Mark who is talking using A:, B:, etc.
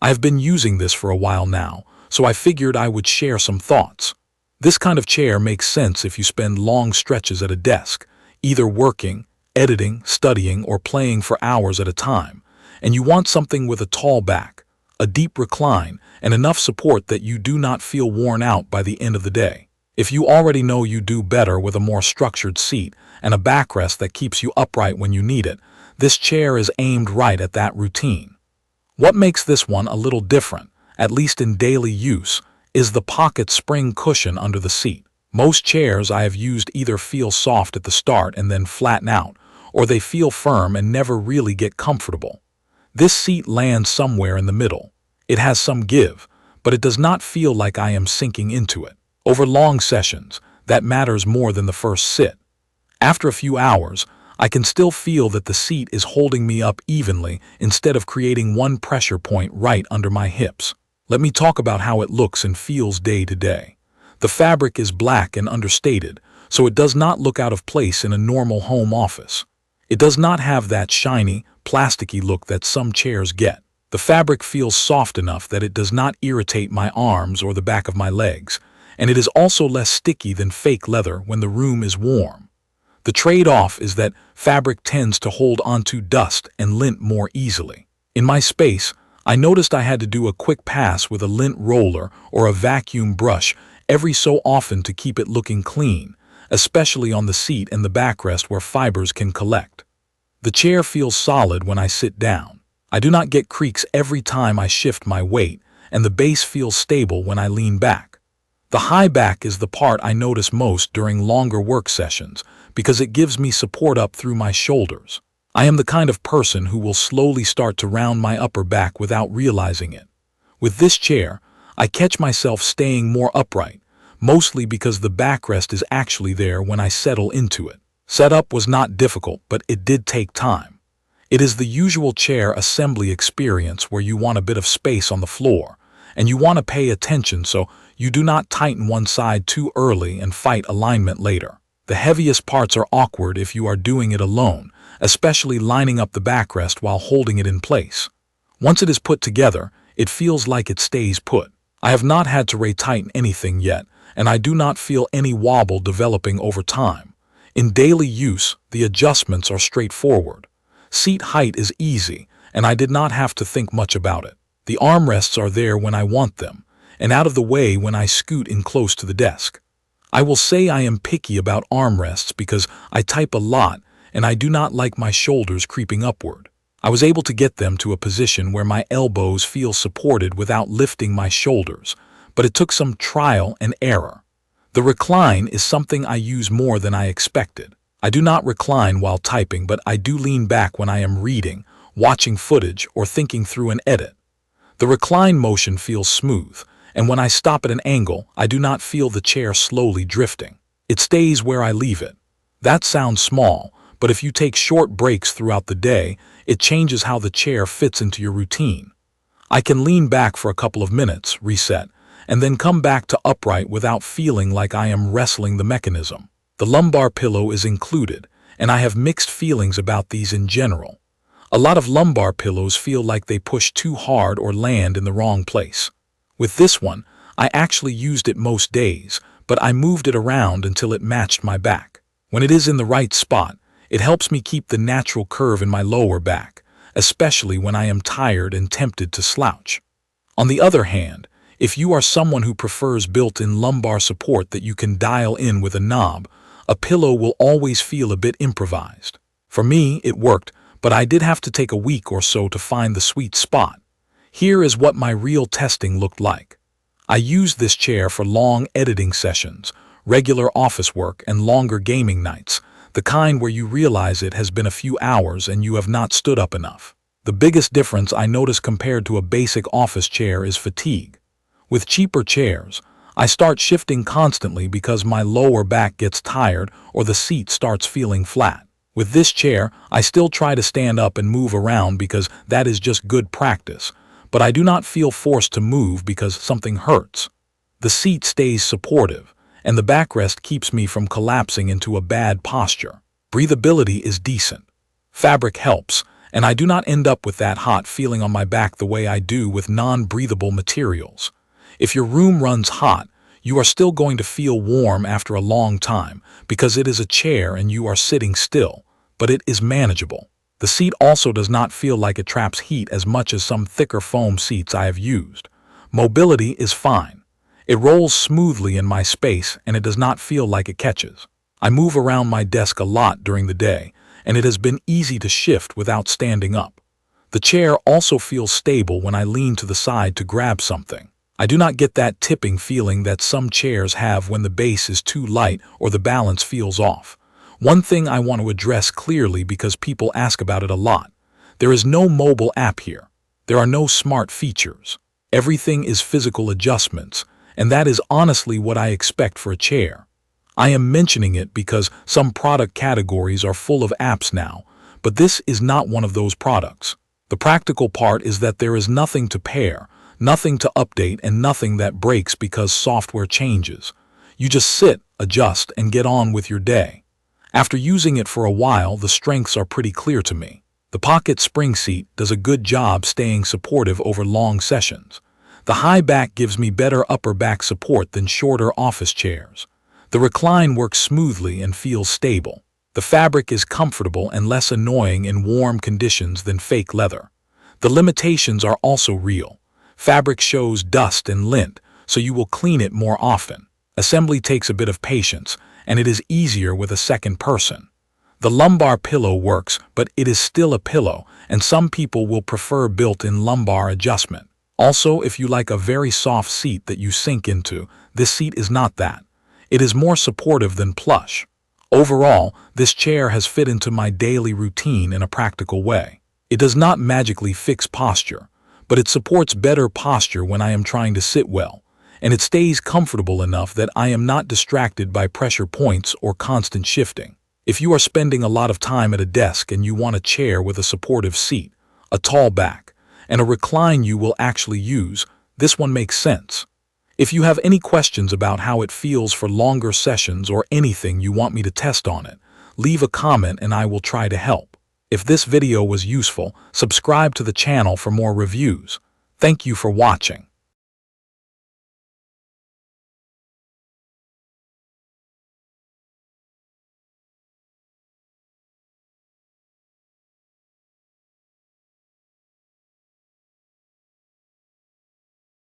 A: I have been using this for a while now, so I figured I would share some thoughts. This kind of chair makes sense if you spend long stretches at a desk, either working, editing, studying, or playing for hours at a time, and you want something with a tall back, a deep recline, and enough support that you do not feel worn out by the end of the day. If you already know you do better with a more structured seat and a backrest that keeps you upright when you need it, this chair is aimed right at that routine. What makes this one a little different, at least in daily use, is the pocket spring cushion under the seat. Most chairs I have used either feel soft at the start and then flatten out, or they feel firm and never really get comfortable. This seat lands somewhere in the middle. It has some give, but it does not feel like I am sinking into it. Over long sessions, that matters more than the first sit. After a few hours, I can still feel that the seat is holding me up evenly instead of creating one pressure point right under my hips. Let me talk about how it looks and feels day to day. The fabric is black and understated, so it does not look out of place in a normal home office. It does not have that shiny, plasticky look that some chairs get. The fabric feels soft enough that it does not irritate my arms or the back of my legs, and it is also less sticky than fake leather when the room is warm. The trade-off is that fabric tends to hold onto dust and lint more easily. In my space, I noticed I had to do a quick pass with a lint roller or a vacuum brush every so often to keep it looking clean, especially on the seat and the backrest where fibers can collect. The chair feels solid when I sit down. I do not get creaks every time I shift my weight, and the base feels stable when I lean back. The high back is the part I notice most during longer work sessions because it gives me support up through my shoulders. I am the kind of person who will slowly start to round my upper back without realizing it. With this chair, I catch myself staying more upright, mostly because the backrest is actually there when I settle into it. Setup was not difficult, but it did take time. It is the usual chair assembly experience where you want a bit of space on the floor, and you want to pay attention so you do not tighten one side too early and fight alignment later. The heaviest parts are awkward if you are doing it alone, especially lining up the backrest while holding it in place. Once it is put together, it feels like it stays put. I have not had to retighten anything yet, and I do not feel any wobble developing over time. In daily use, the adjustments are straightforward. Seat height is easy, and I did not have to think much about it. The armrests are there when I want them, and out of the way when I scoot in close to the desk. I will say I am picky about armrests because I type a lot and I do not like my shoulders creeping upward. I was able to get them to a position where my elbows feel supported without lifting my shoulders, but it took some trial and error. The recline is something I use more than I expected. I do not recline while typing, but I do lean back when I am reading, watching footage, or thinking through an edit. The recline motion feels smooth, and when I stop at an angle, I do not feel the chair slowly drifting. It stays where I leave it. That sounds small, but if you take short breaks throughout the day, it changes how the chair fits into your routine. I can lean back for a couple of minutes, reset, and then come back to upright without feeling like I am wrestling the mechanism. The lumbar pillow is included, and I have mixed feelings about these in general. A lot of lumbar pillows feel like they push too hard or land in the wrong place. With this one, I actually used it most days, but I moved it around until it matched my back. When it is in the right spot, it helps me keep the natural curve in my lower back, especially when I am tired and tempted to slouch. On the other hand, if you are someone who prefers built-in lumbar support that you can dial in with a knob, a pillow will always feel a bit improvised. For me, it worked, but I did have to take a week or so to find the sweet spot. Here is what my real testing looked like. I used this chair for long editing sessions, regular office work, and longer gaming nights, the kind where you realize it has been a few hours and you have not stood up enough. The biggest difference I notice compared to a basic office chair is fatigue. With cheaper chairs, I start shifting constantly because my lower back gets tired or the seat starts feeling flat. With this chair, I still try to stand up and move around because that is just good practice, but I do not feel forced to move because something hurts. The seat stays supportive, and the backrest keeps me from collapsing into a bad posture. Breathability is decent. Fabric helps, and I do not end up with that hot feeling on my back the way I do with non-breathable materials. If your room runs hot, you are still going to feel warm after a long time because it is a chair and you are sitting still, but it is manageable. The seat also does not feel like it traps heat as much as some thicker foam seats I have used. Mobility is fine. It rolls smoothly in my space and it does not feel like it catches. I move around my desk a lot during the day, and it has been easy to shift without standing up. The chair also feels stable when I lean to the side to grab something. I do not get that tipping feeling that some chairs have when the base is too light or the balance feels off. One thing I want to address clearly because people ask about it a lot. There is no mobile app here. There are no smart features. Everything is physical adjustments, and that is honestly what I expect for a chair. I am mentioning it because some product categories are full of apps now, but this is not one of those products. The practical part is that there is nothing to pair, nothing to update, and nothing that breaks because software changes. You just sit, adjust, and get on with your day. After using it for a while, the strengths are pretty clear to me. The pocket spring seat does a good job staying supportive over long sessions. The high back gives me better upper back support than shorter office chairs. The recline works smoothly and feels stable. The fabric is comfortable and less annoying in warm conditions than fake leather. The limitations are also real. Fabric shows dust and lint, so you will clean it more often. Assembly takes a bit of patience, and it is easier with a second person. The lumbar pillow works, but it is still a pillow, and some people will prefer built-in lumbar adjustment. Also, if you like a very soft seat that you sink into, this seat is not that. It is more supportive than plush. Overall, this chair has fit into my daily routine in a practical way. It does not magically fix posture, but it supports better posture when I am trying to sit well, and it stays comfortable enough that I am not distracted by pressure points or constant shifting. If you are spending a lot of time at a desk and you want a chair with a supportive seat, a tall back, and a recline you will actually use, this one makes sense. If you have any questions about how it feels for longer sessions or anything you want me to test on it, leave a comment and I will try to help. If this video was useful, subscribe to the channel for more reviews. Thank you for watching.